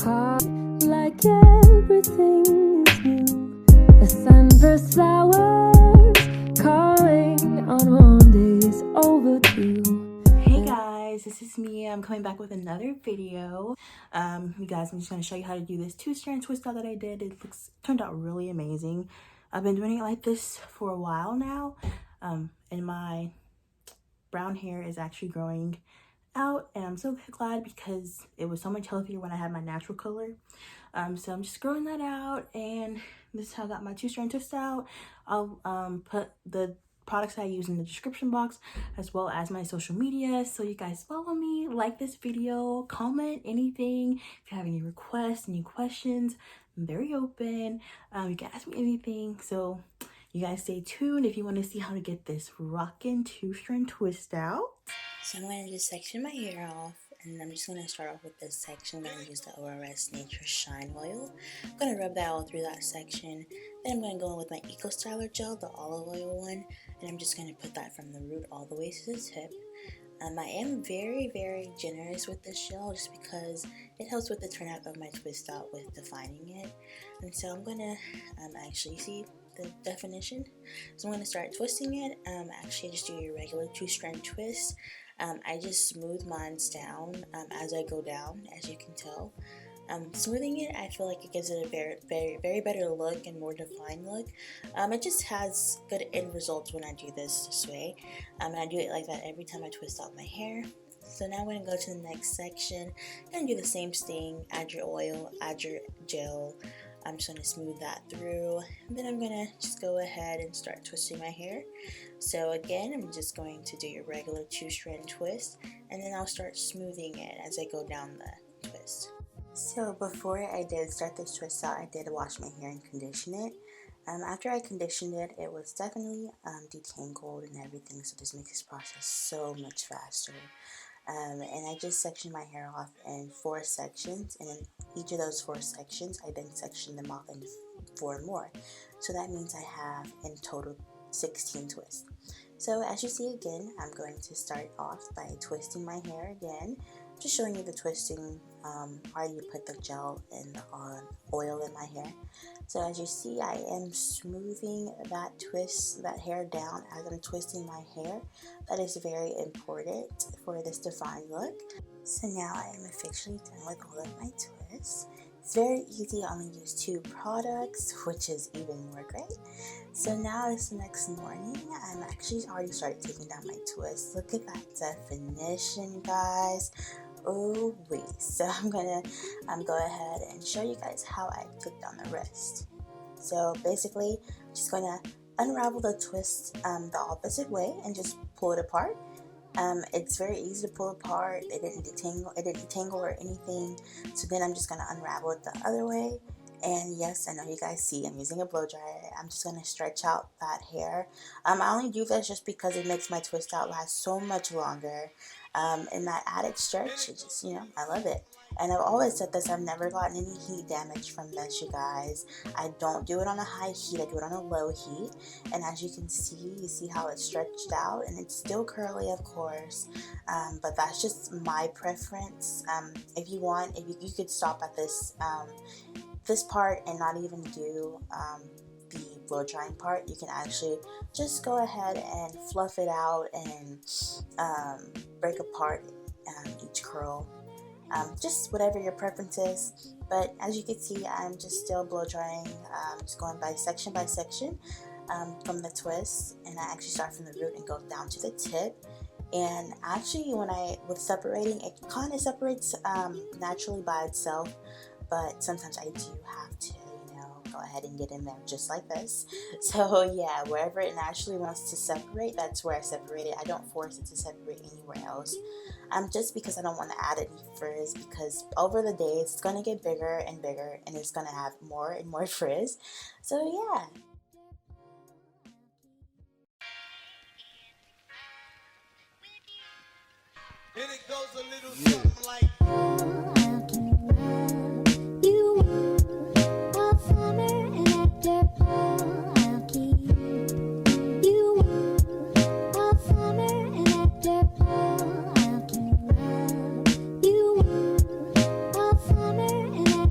heart like everything is new. The sunburst flowers calling on Monday's overdue. Hey guys, this is Mia. I'm coming back with another video. You guys, I'm just going to show you how to do this 2-strand twist out that I did. It turned out really amazing. I've been doing it like this for a while now, and my brown hair is actually growing out, and I'm so glad because it was so much healthier when I had my natural color. So I'm just growing that out, and this is how I got my 2-strand twist out. I'll put the products I use in the description box, as well as my social media, so you guys follow me, like this video, comment anything. If you have any requests, any questions, I'm very open. You can ask me anything, so you guys stay tuned if you want to see how to get this rockin' 2-strand twist out. So I'm going to just section my hair off, and I'm just going to start off with this section. I'm going to use the ORS Natures Shine oil. I'm going to rub that all through that section. Then I'm going to go in with my Eco Styler gel, the olive oil one, and I'm just going to put that from the root all the way to the tip. I am very generous with this gel just because it helps with the turnout of my twist out with defining it. And so I'm going to actually see the definition. So I'm going to start twisting it. Actually, just do your regular 2-strand twist. I just smooth mine down as I go down, as you can tell. Smoothing it, I feel like it gives it a very better look and more defined look. It just has good end results when I do this way. And I do it like that every time I twist out my hair. So now I'm going to go to the next section and do the same thing. Add your oil, add your gel. I'm just going to smooth that through, and then I'm going to just go ahead and start twisting my hair. So again, I'm just going to do your regular 2-strand twist, and then I'll start smoothing it as I go down the twist. So before I did start this twist out, I did wash my hair and condition it. After I conditioned it, it was definitely detangled and everything, so this makes this process so much faster. And I just sectioned my hair off in 4 sections, and in each of those 4 sections, I then sectioned them off in 4 more. So that means I have in total 16 twists. So as you see again, I'm going to start off by twisting my hair again. Just showing you the twisting, how you put the gel and the oil in my hair. So as you see, I am smoothing that hair down as I'm twisting my hair. That is very important for this defined look. So now I am officially done with all of my twists. It's very easy, I only use 2 products, which is even more great. So now it's the next morning. I'm actually already started taking down my twists. Look at that definition, guys. Oh wait, so I'm gonna go ahead and show you guys how I took down the rest. So basically, I'm just gonna unravel the twist the opposite way and just pull it apart. It's very easy to pull apart. It didn't detangle or anything. So then I'm just gonna unravel it the other way. And yes, I know you guys see I'm using a blow dryer. I'm just going to stretch out that hair. I only do this just because it makes my twist out last so much longer. And that added stretch, it just, I love it. And I've always said this, I've never gotten any heat damage from this, you guys. I don't do it on a high heat, I do it on a low heat. And as you can see, you see how it's stretched out, and it's still curly, of course. But that's just my preference. If you want, you could stop at this part and not even do the blow drying part. You can actually just go ahead and fluff it out and break apart each curl. Just whatever your preference is. But as you can see, I'm just still blow drying, just going by section from the twist, and I actually start from the root and go down to the tip. And actually, with separating, it kind of separates naturally by itself. But sometimes I do have to, go ahead and get in there just like this. So yeah, wherever it naturally wants to separate, that's where I separate it. I don't force it to separate anywhere else. Just because I don't want to add any frizz, because over the days, it's going to get bigger and bigger, and it's going to have more and more frizz. So yeah. And it goes a little something like Summer and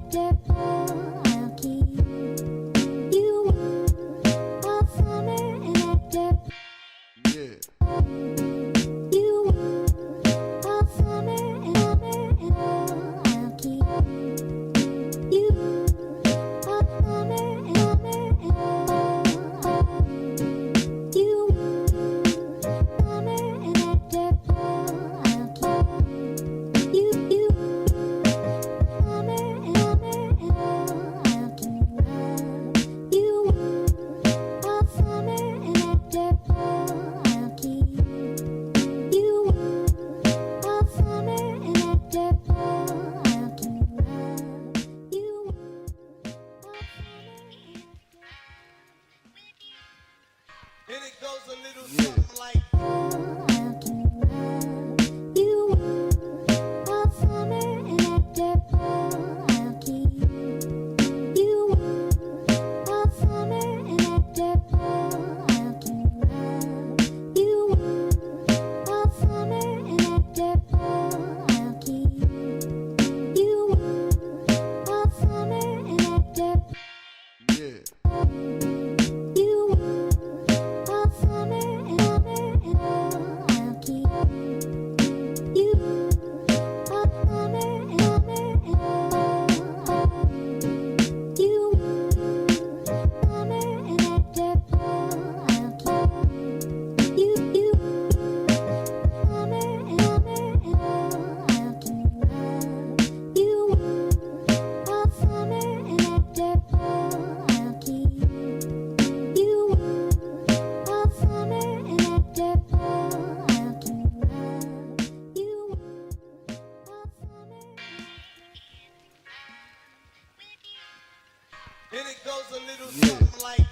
And it goes a little something like.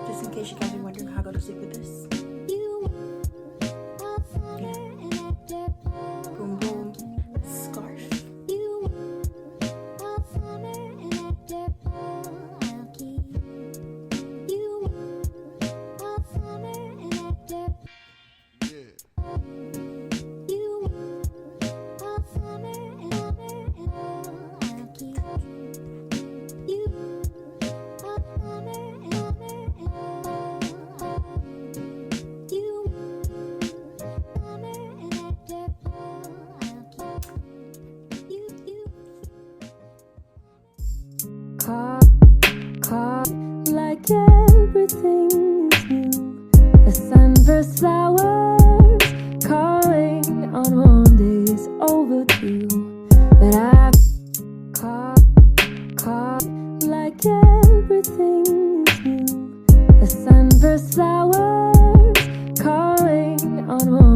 Just in case you guys are wondering how I go to sleep with this. Boom boom scarf. Caught like everything is new. The sunburst flowers calling on Monday's overdue. But I caught like everything is new. The sunburst flowers calling on Monday.